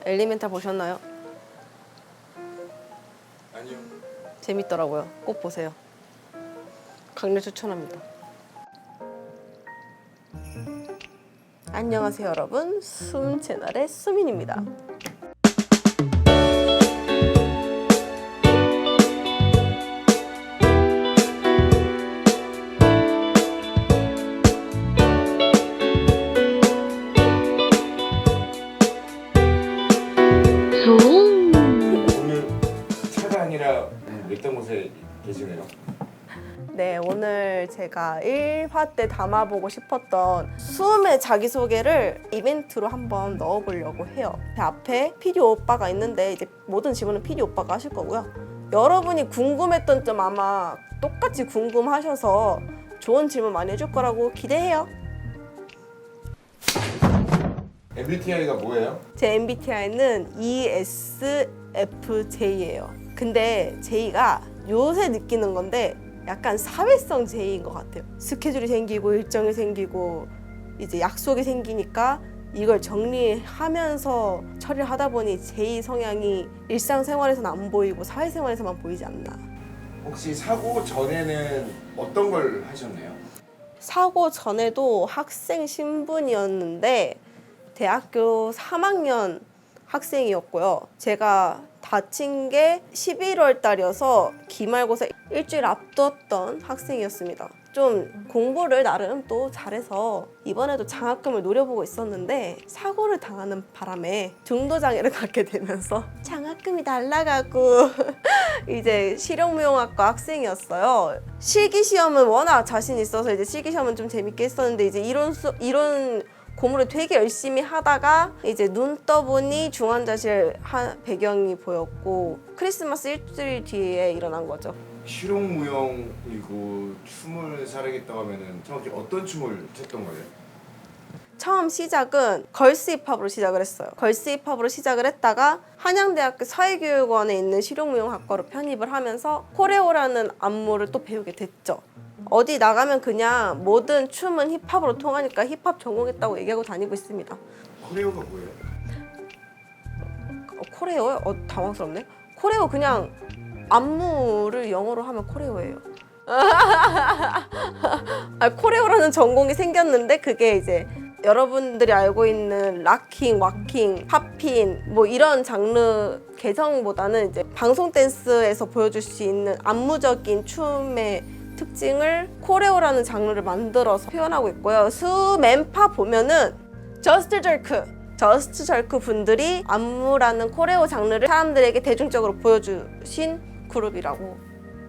엘리멘탈 보셨나요? 아니요. 재밌더라고요. 꼭 보세요. 강력 추천합니다. 안녕하세요 여러분, 숨 채널의 수민입니다. 오늘 차가 아니라 냈던 곳에 계시네요. 네, 오늘 제가 1화 때 담아보고 싶었던 숨의 자기소개를 이벤트로 한번 넣어보려고 해요. 제 앞에 PD 오빠가 있는데 이제 모든 질문은 PD 오빠가 하실 거고요. 여러분이 궁금했던 점 아마 똑같이 궁금하셔서 좋은 질문 많이 해줄 거라고 기대해요. MBTI가 뭐예요? 제 MBTI는 ESFJ예요. 근데 J가 요새 느끼는 건데 약간 사회성 J인 것 같아요. 스케줄이 생기고 일정이 생기고 이제 약속이 생기니까 이걸 정리하면서 처리를 하다 보니 J 성향이 일상생활에서는 안 보이고 사회생활에서만 보이지 않나. 혹시 사고 전에는 어떤 걸 하셨나요? 사고 전에도 학생 신분이었는데 대학교 3학년 학생이었고요. 제가 다친 게 11월 달이어서 기말고사 일주일 앞뒀던 학생이었습니다. 좀 공부를 나름 또 잘해서 이번에도 장학금을 노려보고 있었는데 사고를 당하는 바람에 중도장애를 갖게 되면서 장학금이 날아가고 이제 실용무용학과 학생이었어요. 실기시험은 워낙 자신 있어서 이제 실기시험은 좀 재밌게 했었는데 이제 이론 고무를 되게 열심히 하다가 이제 눈 떠보니 중환자실 배경이 보였고 크리스마스 일주일 뒤에 일어난 거죠. 실용무용이고 춤을 사려겠다고 하면은 정확히 어떤 춤을 췄던 거예요? 처음 시작은 걸스 힙합으로 시작을 했어요. 걸스 힙합으로 시작을 했다가 한양대학교 사회교육원에 있는 실용무용학과로 편입을 하면서 코레오라는 안무를 또 배우게 됐죠. 어디 나가면 그냥 모든 춤은 힙합으로 통하니까 힙합 전공했다고 얘기하고 다니고 있습니다. 코레오가 뭐예요? 코레오요? 당황스럽네. 코레오 그냥 안무를 영어로 하면 코레오예요. 코레오라는 전공이 생겼는데 그게 이제 여러분들이 알고 있는 락킹, 왁킹, 팝핀 뭐 이런 장르 개성보다는 이제 방송 댄스에서 보여줄 수 있는 안무적인 춤의 특징을 코레오라는 장르를 만들어서 표현하고 있고요. 수맨파 보면은 저스트 절크 분들이 안무라는 코레오 장르를 사람들에게 대중적으로 보여주신 그룹이라고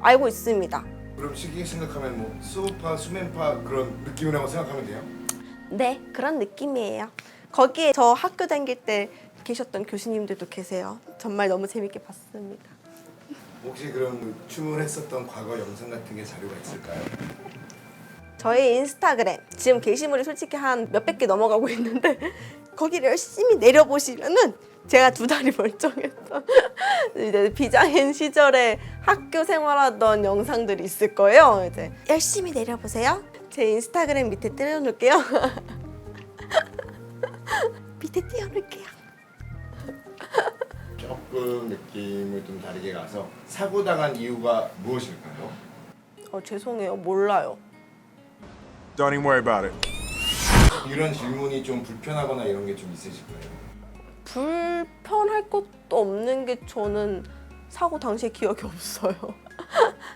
알고 있습니다. 그럼 쉽게 생각하면 뭐 수우파, 수맨파 그런 느낌이라고 생각하면 돼요? 네, 그런 느낌이에요. 거기에 저 학교 다닐 때 계셨던 교수님들도 계세요. 정말 너무 재밌게 봤습니다. 혹시 그럼 춤을 했었던 과거 영상 같은 게 자료가 있을까요? 저희 인스타그램 지금 게시물이 솔직히 한 몇백 개 넘어가고 있는데 거기를 열심히 내려보시면은 제가 2달이 멀쩡했던 이제 비장애인 시절에 학교 생활하던 영상들이 있을 거예요. 이제 열심히 내려보세요. 제 인스타그램 밑에 띄워놓을게요. 밑에 띄워놓을게요. 조금 느낌을 좀 다르게 가서 사고 당한 이유가 무엇일까요? 죄송해요. 몰라요. Don't even worry about it. 이런 질문이 좀 불편하거나 이런 게 좀 있으실까요? 불편할 것도 없는 게 저는 사고 당시에 기억이 없어요.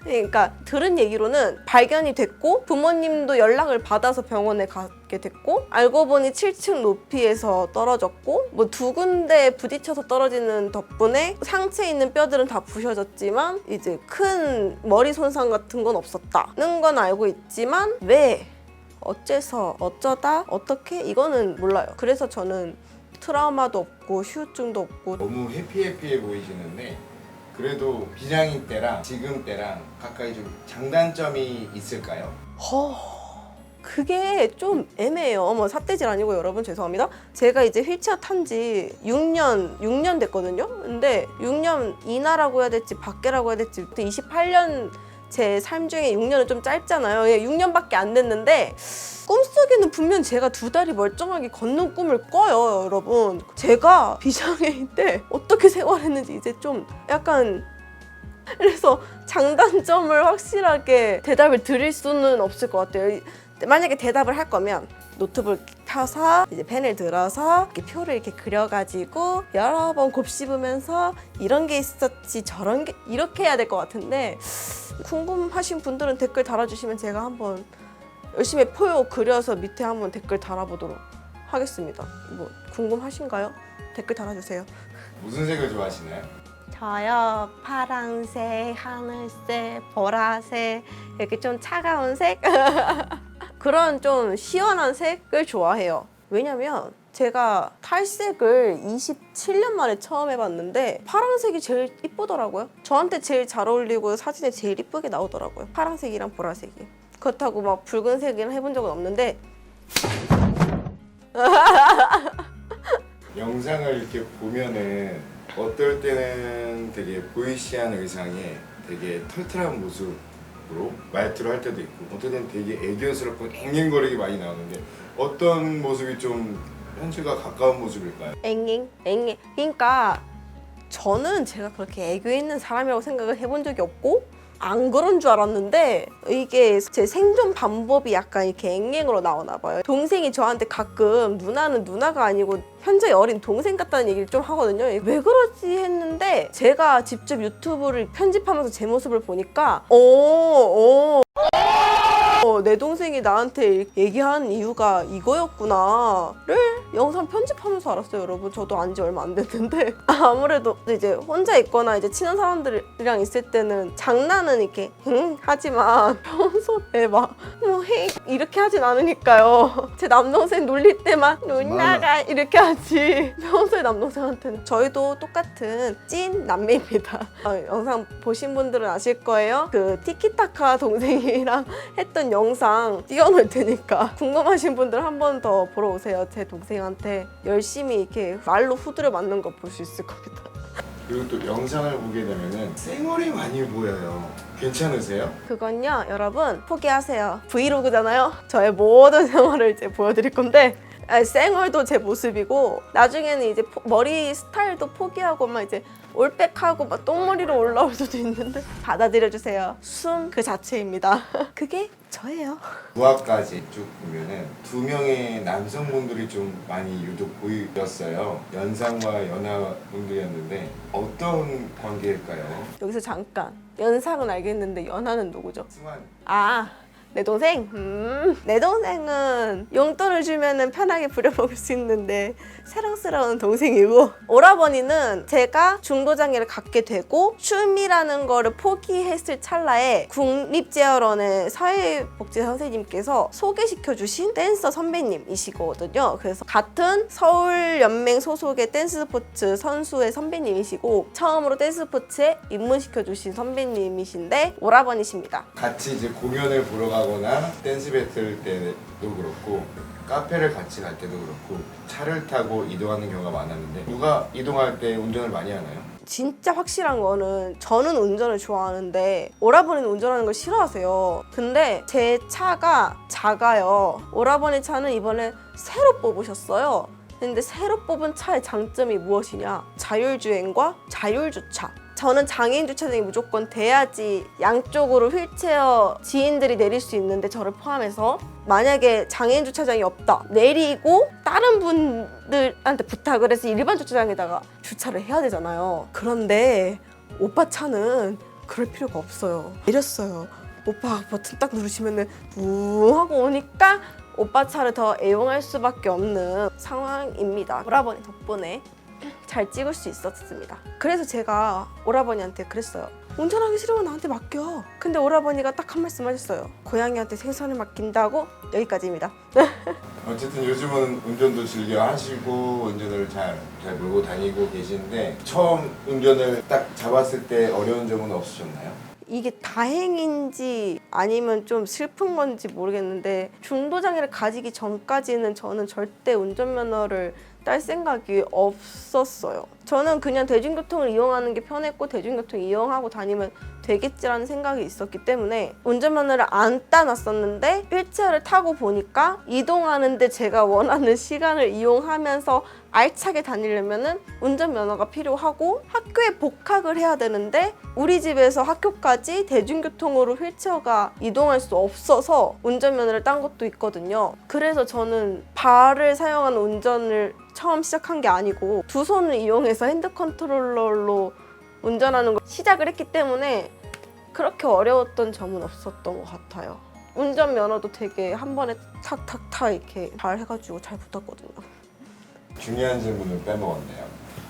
그러니까 들은 얘기로는 발견이 됐고 부모님도 연락을 받아서 병원에 가게 됐고 알고 보니 7층 높이에서 떨어졌고 뭐 2군데 부딪혀서 떨어지는 덕분에 상체에 있는 뼈들은 다 부셔졌지만 이제 큰 머리 손상 같은 건 없었다는 건 알고 있지만 왜 어째서 어쩌다 어떻게 이거는 몰라요. 그래서 저는 트라우마도 없고 후유증도 없고 너무 해피해 보이시는데 그래도 비장인 때랑 지금 때랑 가까이 좀 장단점이 있을까요? 그게 좀 애매해요. 뭐 삿대질 아니고 여러분 죄송합니다. 제가 이제 휠체어 탄 지 6년 됐거든요. 근데 6년 이나라고 해야 될지 밖에라고 해야 될지 28년 제 삶 중에 6년은 좀 짧잖아요. 6년밖에 안 됐는데 꿈속에는 분명 제가 2다리 멀쩡하게 걷는 꿈을 꿔요, 여러분. 제가 비장애인 때 어떻게 생활했는지 이제 좀 약간, 그래서 장단점을 확실하게 대답을 드릴 수는 없을 것 같아요. 만약에 대답을 할 거면 노트북 펴서 이제 펜을 들어서 이렇게 표를 이렇게 그려가지고 여러 번 곱씹으면서 이런 게 있었지 저런 게 이렇게 해야 될 것 같은데, 궁금하신 분들은 댓글 달아주시면 제가 한번 열심히 표 그려서 밑에 한번 댓글 달아보도록 하겠습니다. 뭐 궁금하신가요? 댓글 달아주세요. 무슨 색을 좋아하시나요? 저요, 파랑색, 하늘색, 보라색, 이렇게 좀 차가운 색 그런 좀 시원한 색을 좋아해요. 왜냐면 제가 탈색을 27년 만에 처음 해봤는데 파란색이 제일 이쁘더라고요. 저한테 제일 잘 어울리고 사진에 제일 이쁘게 나오더라고요. 파란색이랑 보라색이. 그렇다고 막 붉은색이랑 해본 적은 없는데 영상을 이렇게 보면은 어떨 때는 되게 보이시한 의상에 되게 털털한 모습으로 말투를 할 때도 있고, 어떨 때는 되게 애교스럽고 앵앵거리게 많이 나오는데 어떤 모습이 좀 현실과 가까운 모습일까요? 앵앵. 그러니까 저는 제가 그렇게 애교 있는 사람이라고 생각을 해본 적이 없고 안 그런 줄 알았는데 이게 제 생존 방법이 약간 이렇게 앵앵으로 나오나 봐요. 동생이 저한테 가끔 누나는 누나가 아니고 현저히 어린 동생 같다는 얘기를 좀 하거든요. 왜 그러지 했는데 제가 직접 유튜브를 편집하면서 제 모습을 보니까 내 동생이 나한테 얘기한 이유가 이거였구나를 영상 편집하면서 알았어요, 여러분. 저도 안지 얼마 안 됐는데 아무래도 이제 혼자 있거나 이제 친한 사람들이랑 있을 때는 장난은 이렇게 하지만 평소에 막 뭐 이렇게 하진 않으니까요. 제 남동생 놀릴 때만 누나가 이렇게 하지 평소에 남동생한테는. 저희도 똑같은 찐 남매입니다. 영상 보신 분들은 아실 거예요. 그 티키타카 동생이랑 했던 영상 띄워놓을 테니까 궁금하신 분들 한 번 더 보러 오세요. 제 동생한테 열심히 이렇게 말로 후드려 맞는 거 볼 수 있을 겁니다. 그리고 또 영상을 보게 되면은 쌩얼이 많이 보여요. 괜찮으세요? 그건요, 여러분 포기하세요. 브이로그잖아요. 저의 모든 생활을 이제 보여드릴 건데 쌩얼도 제 모습이고 나중에는 이제 머리 스타일도 포기하고 막 이제 올백하고 막 똥머리로 올라올 수도 있는데 받아들여주세요. 숨 그 자체입니다. 그게 저예요. 부하까지 쭉 보면은 2명의 남성분들이 좀 많이 유독 보였어요. 연상과 연하분들이었는데 어떤 관계일까요? 여기서 잠깐, 연상은 알겠는데 연하는 누구죠? 승환. 내 동생? 내 동생은 용돈을 주면은 편하게 부려먹을 수 있는데 사랑스러운 동생이고, 오라버니는 제가 중도장애를 갖게 되고 춤이라는 거를 포기했을 찰나에 국립제어원의 사회복지사 선생님께서 소개시켜주신 댄서 선배님이시거든요. 그래서 같은 서울연맹 소속의 댄스스포츠 선수의 선배님이시고 처음으로 댄스스포츠에 입문시켜주신 선배님이신데 오라버니십니다. 같이 이제 공연을 보러 가거나 댄스 배틀 때도 그렇고 카페를 같이 갈 때도 그렇고 차를 타고 이동하는 경우가 많았는데 누가 이동할 때 운전을 많이 하나요? 진짜 확실한 거는 저는 운전을 좋아하는데 오라버니는 운전하는 걸 싫어하세요. 근데 제 차가 작아요. 오라버니 차는 이번에 새로 뽑으셨어요. 근데 새로 뽑은 차의 장점이 무엇이냐? 자율주행과 자율주차. 저는 장애인 주차장이 무조건 돼야지 양쪽으로 휠체어 지인들이 내릴 수 있는데 저를 포함해서 만약에 장애인 주차장이 없다 내리고 다른 분들한테 부탁을 해서 일반 주차장에다가 주차를 해야 되잖아요. 그런데 오빠 차는 그럴 필요가 없어요. 내렸어요. 오빠 버튼 딱 누르시면은 붕 하고 오니까 오빠 차를 더 애용할 수밖에 없는 상황입니다. 오라버니 덕분에 잘 찍을 수 있었습니다. 그래서 제가 오라버니한테 그랬어요. 운전하기 싫으면 나한테 맡겨. 근데 오라버니가 딱 한 말씀 하셨어요. 고양이한테 생선을 맡긴다고? 여기까지입니다. 어쨌든 요즘은 운전도 즐겨 하시고 운전을 잘 몰고 다니고 계신데 처음 운전을 딱 잡았을 때 어려운 점은 없으셨나요? 이게 다행인지 아니면 좀 슬픈 건지 모르겠는데 중도장애를 가지기 전까지는 저는 절대 운전면허를 딸 생각이 없었어요. 저는 그냥 대중교통을 이용하는 게 편했고 대중교통 이용하고 다니면 되겠지라는 생각이 있었기 때문에 운전면허를 안 따놨었는데 휠체어를 타고 보니까 이동하는데 제가 원하는 시간을 이용하면서 알차게 다니려면은 운전면허가 필요하고 학교에 복학을 해야 되는데 우리 집에서 학교까지 대중교통으로 휠체어가 이동할 수 없어서 운전면허를 딴 것도 있거든요. 그래서 저는 발을 사용하는 운전을 처음 시작한 게 아니고 두 손을 이용해서 핸드 컨트롤러로 운전하는 걸 시작을 했기 때문에 그렇게 어려웠던 점은 없었던 것 같아요. 운전면허도 되게 한 번에 탁탁탁 이렇게 잘 해가지고 잘 붙었거든요. 중요한 질문을 빼먹었네요.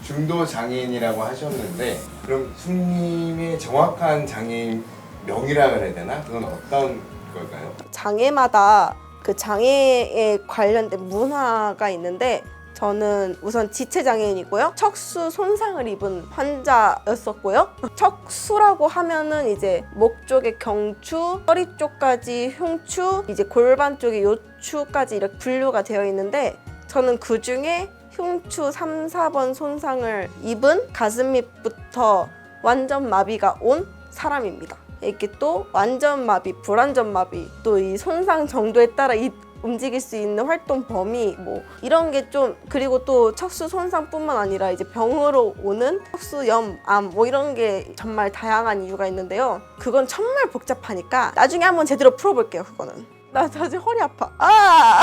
중도 장애인이라고 하셨는데 그럼 숙님의 정확한 장애인 명이라 그래야 되나? 그건 어떤 걸까요? 장애마다 그 장애에 관련된 문화가 있는데 저는 우선 지체장애인이고요. 척수 손상을 입은 환자였었고요. 척수라고 하면은 이제 목 쪽에 경추, 허리 쪽까지 흉추, 이제 골반 쪽에 요추까지 이렇게 분류가 되어 있는데 저는 그 중에 흉추 3, 4번 손상을 입은 가슴 밑부터 완전 마비가 온 사람입니다. 이렇게 또 완전 마비, 불완전 마비, 또 이 손상 정도에 따라 움직일 수 있는 활동 범위 뭐 이런 게 좀 그리고 또 척수 손상뿐만 아니라 이제 병으로 오는 척수염, 암 뭐 이런 게 정말 다양한 이유가 있는데요. 그건 정말 복잡하니까 나중에 한번 제대로 풀어볼게요. 그거는 나 사실 허리 아파. 아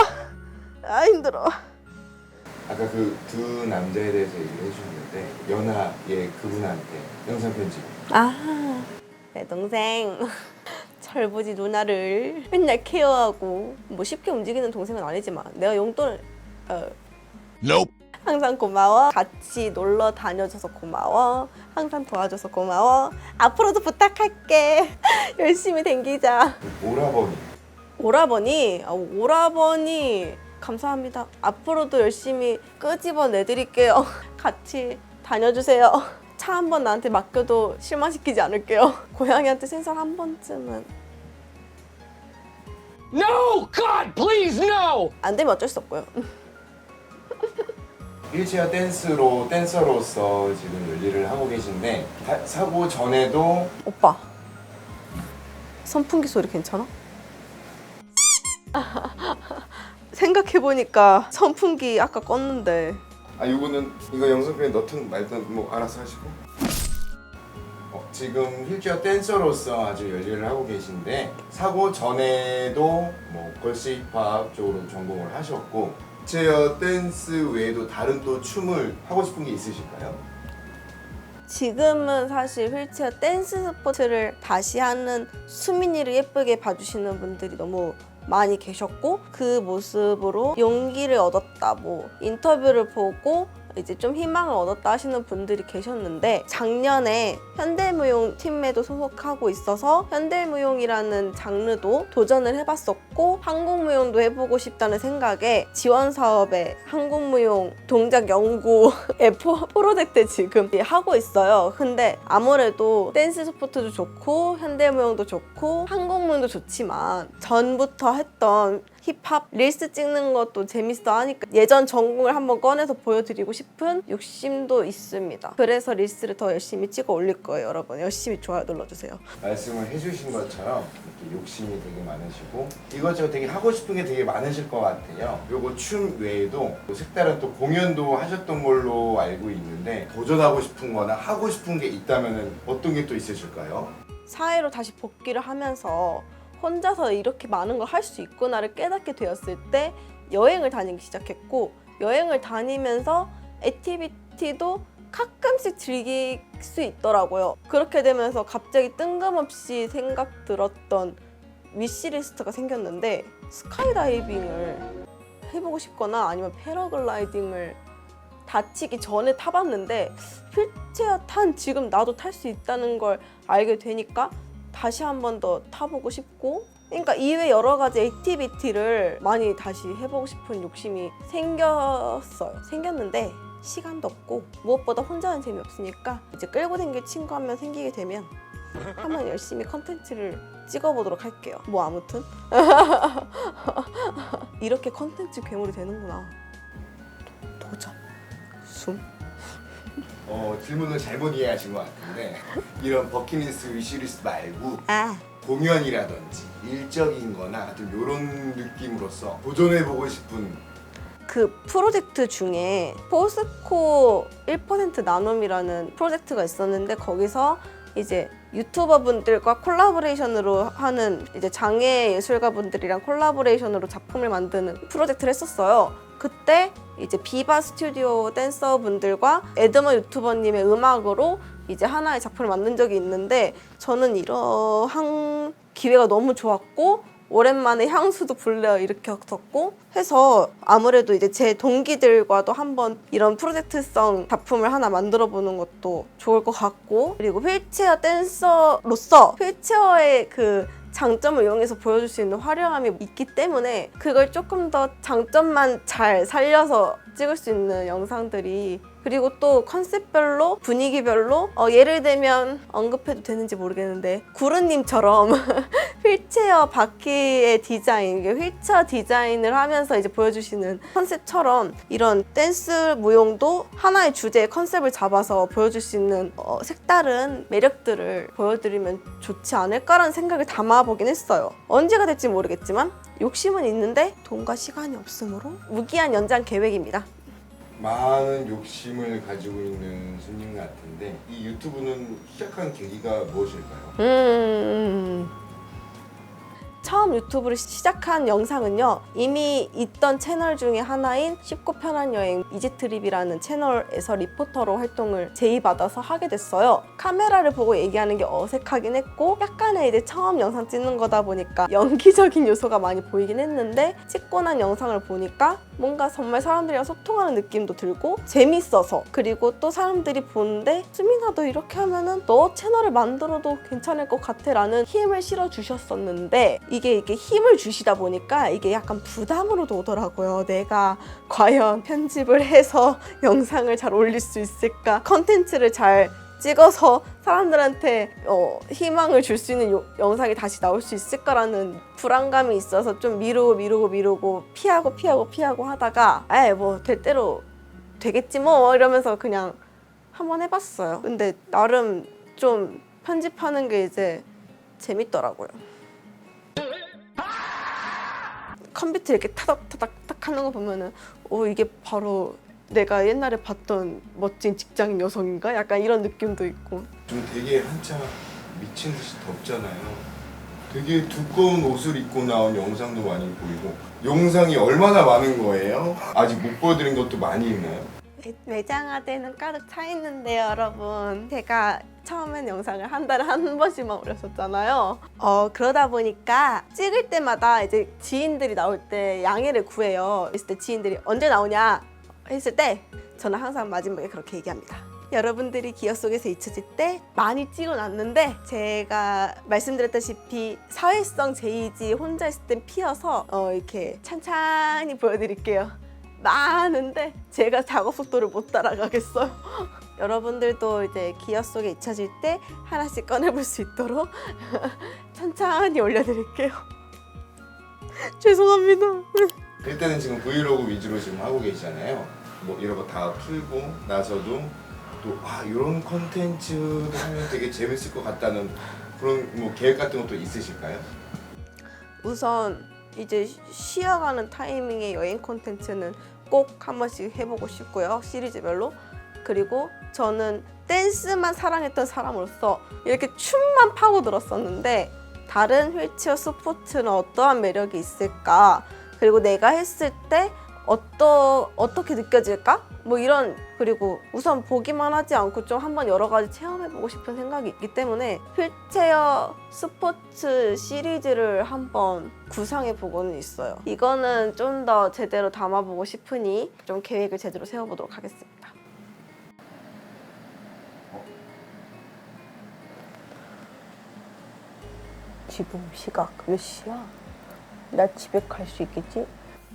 힘들어. 아까 그 두 남자에 대해서 얘기를 해주셨는데 연하의 그분한테 영상 편집 내 동생 철부지 누나를 맨날 케어하고 뭐 쉽게 움직이는 동생은 아니지만 내가 용돈을 Nope. 항상 고마워. 같이 놀러 다녀줘서 고마워. 항상 도와줘서 고마워. 앞으로도 부탁할게. 열심히 댕기자. 오라버니 오라버니 감사합니다. 앞으로도 열심히 끄집어내드릴게요. 같이 다녀주세요. 차 한 번 나한테 맡겨도 실망시키지 않을게요. 고양이한테 생선 한 번쯤은 No! God, please, no! 안 되면 어쩔 수 없고요. 휠체어 댄서로서 지금 일을 하고 계신데 사고 전에도 오빠 선풍기 소리 괜찮아? 생각해보니까 선풍기 아까 껐는데 이거는 이거 영상편에 넣든 말든 뭐 알아서 하시고 지금 휠체어 댄서로서 아주 일을 하고 계신데 사고 전에도 뭐 걸스 힙합 쪽으로 전공을 하셨고 휠체어 댄스 외에도 다른 또 춤을 하고 싶은 게 있으실까요? 지금은 사실 휠체어 댄스 스포츠를 다시 하는 수민이를 예쁘게 봐주시는 분들이 너무 많이 계셨고 그 모습으로 용기를 얻었다 뭐 인터뷰를 보고 이제 좀 희망을 얻었다 하시는 분들이 계셨는데 작년에 현대무용 팀에도 소속하고 있어서 현대무용이라는 장르도 도전을 해봤었고 한국무용도 해보고 싶다는 생각에 지원 사업에 한국무용 동작 연구의 프로젝트 지금 하고 있어요. 근데 아무래도 댄스 스포츠도 좋고 현대무용도 좋고 한국무용도 좋지만 전부터 했던 힙합 릴스 찍는 것도 재밌어 하니까 예전 전공을 한번 꺼내서 보여드리고 싶은 욕심도 있습니다. 그래서 릴스를 더 열심히 찍어 올릴 거예요. 여러분 열심히 좋아요 눌러주세요. 말씀을 해주신 것처럼 이렇게 욕심이 되게 많으시고 이것저것 되게 하고 싶은 게 되게 많으실 것 같아요. 그리고 춤 외에도 또 색다른 또 공연도 하셨던 걸로 알고 있는데 도전하고 싶은 거나 하고 싶은 게 있다면 어떤 게 또 있으실까요? 사회로 다시 복귀를 하면서 혼자서 이렇게 많은 걸 할 수 있구나를 깨닫게 되었을 때 여행을 다니기 시작했고 여행을 다니면서 액티비티도 가끔씩 즐길 수 있더라고요. 그렇게 되면서 갑자기 뜬금없이 생각 들었던 위시리스트가 생겼는데 스카이다이빙을 해보고 싶거나 아니면 패러글라이딩을 다치기 전에 타봤는데 휠체어 탄 지금 나도 탈 수 있다는 걸 알게 되니까 다시 한 번 더 타보고 싶고 그러니까 이외 여러 가지 액티비티를 많이 다시 해보고 싶은 욕심이 생겼는데 시간도 없고 무엇보다 혼자는 재미없으니까 이제 끌고 다닐 친구 한 명 생기게 되면 한번 열심히 컨텐츠를 찍어보도록 할게요. 뭐 아무튼 이렇게 컨텐츠 괴물이 되는구나. 도전 숨 질문을 잘못 이해하신 것 같은데 이런 버킷리스트 위시리스트 말고 아, 공연이라든지 일적인 거나 좀 이런 느낌으로서 도전해보고 싶은 그 프로젝트 중에 포스코 1% 나눔이라는 프로젝트가 있었는데 거기서 이제 유튜버 분들과 콜라보레이션으로 하는 이제 장애 예술가 분들이랑 콜라보레이션으로 작품을 만드는 프로젝트를 했었어요. 그때 이제 비바 스튜디오 댄서 분들과 에드머 유튜버님의 음악으로 이제 하나의 작품을 만든 적이 있는데 저는 이러한 기회가 너무 좋았고 오랜만에 향수도 불러 일으켰었고 해서 아무래도 이제 제 동기들과도 한번 이런 프로젝트성 작품을 하나 만들어 보는 것도 좋을 것 같고 그리고 휠체어 댄서로서 휠체어의 그 장점을 이용해서 보여줄 수 있는 화려함이 있기 때문에 그걸 조금 더 장점만 잘 살려서 찍을 수 있는 영상들이 그리고 또 컨셉별로 분위기별로 예를 들면 언급해도 되는지 모르겠는데 구르님처럼 휠체어 바퀴의 디자인, 휠체어 디자인을 하면서 이제 보여주시는 컨셉처럼 이런 댄스 무용도 하나의 주제의 컨셉을 잡아서 보여줄 수 있는 색다른 매력들을 보여드리면 좋지 않을까라는 생각을 담아보긴 했어요. 언제가 될지 모르겠지만 욕심은 있는데 돈과 시간이 없으므로 무기한 연장 계획입니다. 많은 욕심을 가지고 있는 손님 같은데 이 유튜브는 시작한 계기가 무엇일까요? 처음 유튜브를 시작한 영상은요 이미 있던 채널 중에 하나인 쉽고 편한 여행 이지트립이라는 채널에서 리포터로 활동을 제의받아서 하게 됐어요. 카메라를 보고 얘기하는 게 어색하긴 했고 약간의 이제 처음 영상 찍는 거다 보니까 연기적인 요소가 많이 보이긴 했는데 찍고 난 영상을 보니까 뭔가 정말 사람들이랑 소통하는 느낌도 들고 재밌어서 그리고 또 사람들이 보는데 수민아 너 이렇게 하면은 너 채널을 만들어도 괜찮을 것 같아 라는 힘을 실어주셨었는데 이게 힘을 주시다 보니까 이게 약간 부담으로도 오더라고요. 내가 과연 편집을 해서 영상을 잘 올릴 수 있을까? 컨텐츠를 잘 찍어서 사람들한테 희망을 줄 수 있는 영상이 다시 나올 수 있을까라는 불안감이 있어서 좀 미루고 피하고 하다가 뭐 될 대로 되겠지 뭐 이러면서 그냥 한번 해봤어요. 근데 나름 좀 편집하는 게 이제 재밌더라고요. 컴퓨터 이렇게 타닥타닥 하는 거 보면은 이게 바로 내가 옛날에 봤던 멋진 직장인 여성인가? 약간 이런 느낌도 있고. 좀 되게 한참 미친 듯이 덥잖아요. 되게 두꺼운 옷을 입고 나온 영상도 많이 보이고 영상이 얼마나 많은 거예요? 아직 못 보여드린 것도 많이 있나요? 매장화되는 가득 차 있는데요, 여러분. 제가 처음엔 영상을 한 달에 한 번씩만 올렸었잖아요. 그러다 보니까 찍을 때마다 이제 지인들이 나올 때 양해를 구해요. 있을 때 지인들이 언제 나오냐 했을 때 저는 항상 마지막에 그렇게 얘기합니다. 여러분들이 기억 속에서 잊혀질 때 많이 찍어놨는데 제가 말씀드렸다시피 사회성 제이지 혼자 있을 땐 피어서 이렇게 찬찬히 보여드릴게요. 많은데 제가 작업 속도를 못 따라가겠어요. 여러분들도 이제 기억 속에 잊혀질 때 하나씩 꺼내볼 수 있도록 천천히 올려드릴게요. 죄송합니다. 일단은 지금 브이로그 위주로 지금 하고 계시잖아요. 뭐 이런 거 다 풀고 나서도 또 이런 컨텐츠도 하면 되게 재밌을 것 같다는 그런 뭐 계획 같은 것도 있으실까요? 우선 이제 쉬어가는 타이밍에 여행 콘텐츠는 꼭 한 번씩 해보고 싶고요. 시리즈별로. 그리고 저는 댄스만 사랑했던 사람으로서 이렇게 춤만 파고들었었는데 다른 휠체어 스포츠는 어떠한 매력이 있을까? 그리고 내가 했을 때 어떻게 느껴질까? 뭐 이런 그리고 우선 보기만 하지 않고 좀 한번 여러 가지 체험해보고 싶은 생각이 있기 때문에 휠체어 스포츠 시리즈를 한번 구상해보고는 있어요. 이거는 좀 더 제대로 담아보고 싶으니 좀 계획을 제대로 세워보도록 하겠습니다. 지금 시각 몇 시야? 나 집에 갈 수 있겠지?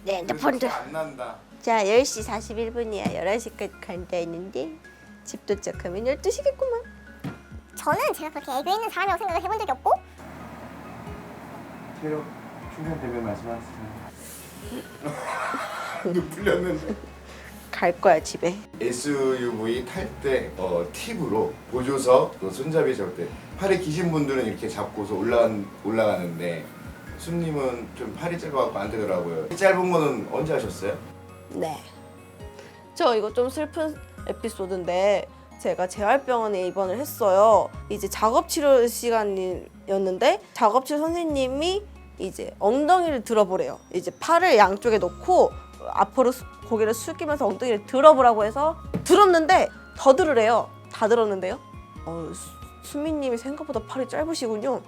내 핸드폰도 안 난다. 자 10시 41분이야 11시까지 간다 했는데 집 도착하면 12시겠구만. 저는 제가 그렇게 애교 있는 사람이라고 생각을 해본 적이 없고 체력 충전되면 말씀하세요. 눈 풀렸는데. 갈 거야 집에. SUV 탈 때 팁으로 보조석, 또 손잡이 잡을 때 팔이 기신 분들은 이렇게 잡고서 올라가는데 수님은 좀 팔이 짧아갖고 안 되더라고요. 짧은 거는 언제 하셨어요? 네. 저 이거 좀 슬픈 에피소드인데 제가 재활병원에 입원을 했어요. 이제 작업 치료 시간이었는데 작업 치료 선생님이 이제 엉덩이를 들어보래요. 이제 팔을 양쪽에 놓고 앞으로 고개를 숙이면서 엉덩이를 들어보라고 해서 들었는데 더 들으래요. 다 들었는데요. 수미님이 생각보다 팔이 짧으시군요.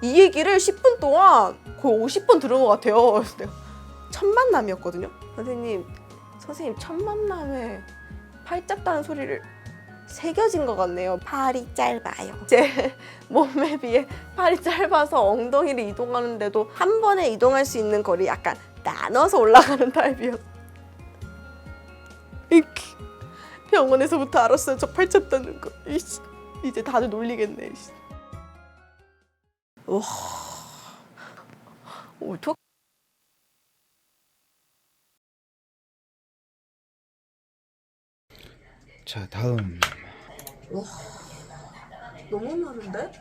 이 얘기를 10분 동안 거의 50번 들은 것 같아요. 그래서 내가 첫 만남이었거든요. 선생님 첫 만남에 팔 짧다는 소리를 새겨진 것 같네요. 팔이 짧아요. 제 몸에 비해 팔이 짧아서 엉덩이를 이동하는데도 한 번에 이동할 수 있는 거리 약간 나눠서 올라가는 타입이었어요. 이렇게 병원에서부터 알았어요. 저 팔 짧다는 거. 이제 다들 놀리겠네. 와, 어떡? 자, 다음. 와, 너무 많은데?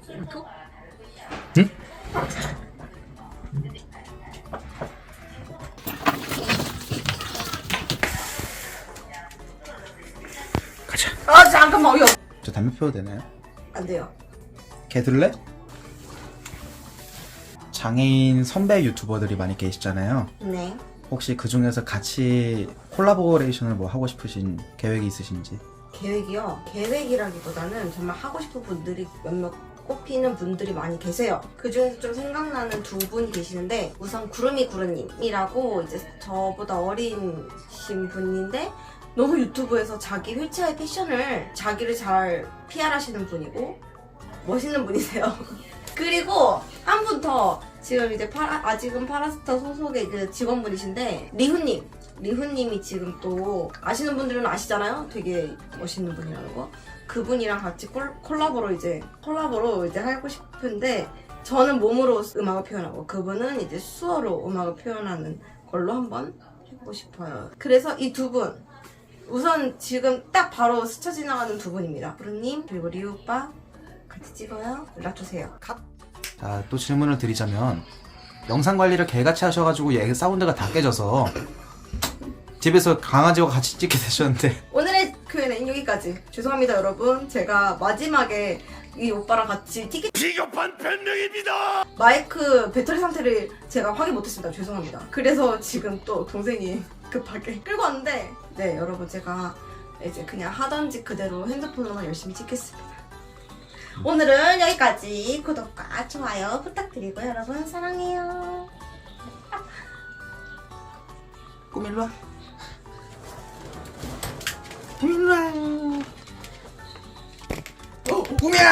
어떡? 응? 가자. 아 잠깐만, 저 담배 피워도 되나요? 안 돼요. 걔 들래? 장애인 선배 유튜버들이 많이 계시잖아요. 네. 혹시 그 중에서 같이 콜라보레이션을 뭐 하고 싶으신 계획이 있으신지? 계획이요? 계획이라기보다는 정말 하고 싶은 분들이 몇몇 꼽히는 분들이 많이 계세요. 그 중에서 좀 생각나는 두 분이 계시는데, 우선 구름이구름님이라고 이제 저보다 어리신 분인데 너무 유튜브에서 자기 휠체어의 패션을 자기를 잘 PR하시는 분이고 멋있는 분이세요. 그리고 한 분 더, 지금 이제 아직은 파라스타 소속의 그 직원분이신데 리훈님이 지금 또 아시는 분들은 아시잖아요. 되게 멋있는 분이라는 거. 그분이랑 같이 콜라보로 이제 하고 싶은데, 저는 몸으로 음악을 표현하고 그분은 이제 수어로 음악을 표현하는 걸로 한번 해보고 싶어요. 그래서 이 두 분, 우선 지금 딱 바로 스쳐 지나가는 두 분입니다. 구름님 그리고 리우 오빠 같이 찍어요. 연락주세요. 자, 또 질문을 드리자면, 영상 관리를 개같이 하셔가지고 얘 사운드가 다 깨져서 집에서 강아지와 같이 찍게 되셨는데 오늘의 Q&A는 여기까지. 죄송합니다 여러분. 제가 마지막에 이 오빠랑 같이 비겁한 변명입니다. 마이크 배터리 상태를 제가 확인 못했습니다. 죄송합니다. 그래서 지금 또 동생이 급하게 끌고 왔는데, 네 여러분, 제가 이제 그냥 하던 짓 그대로 핸드폰으로만 열심히 찍겠습니다. 오늘은 여기까지. 구독과 좋아요 부탁드리고요. 여러분 사랑해요. 꿈 일로와. 꿈 일로와. 꿈이야!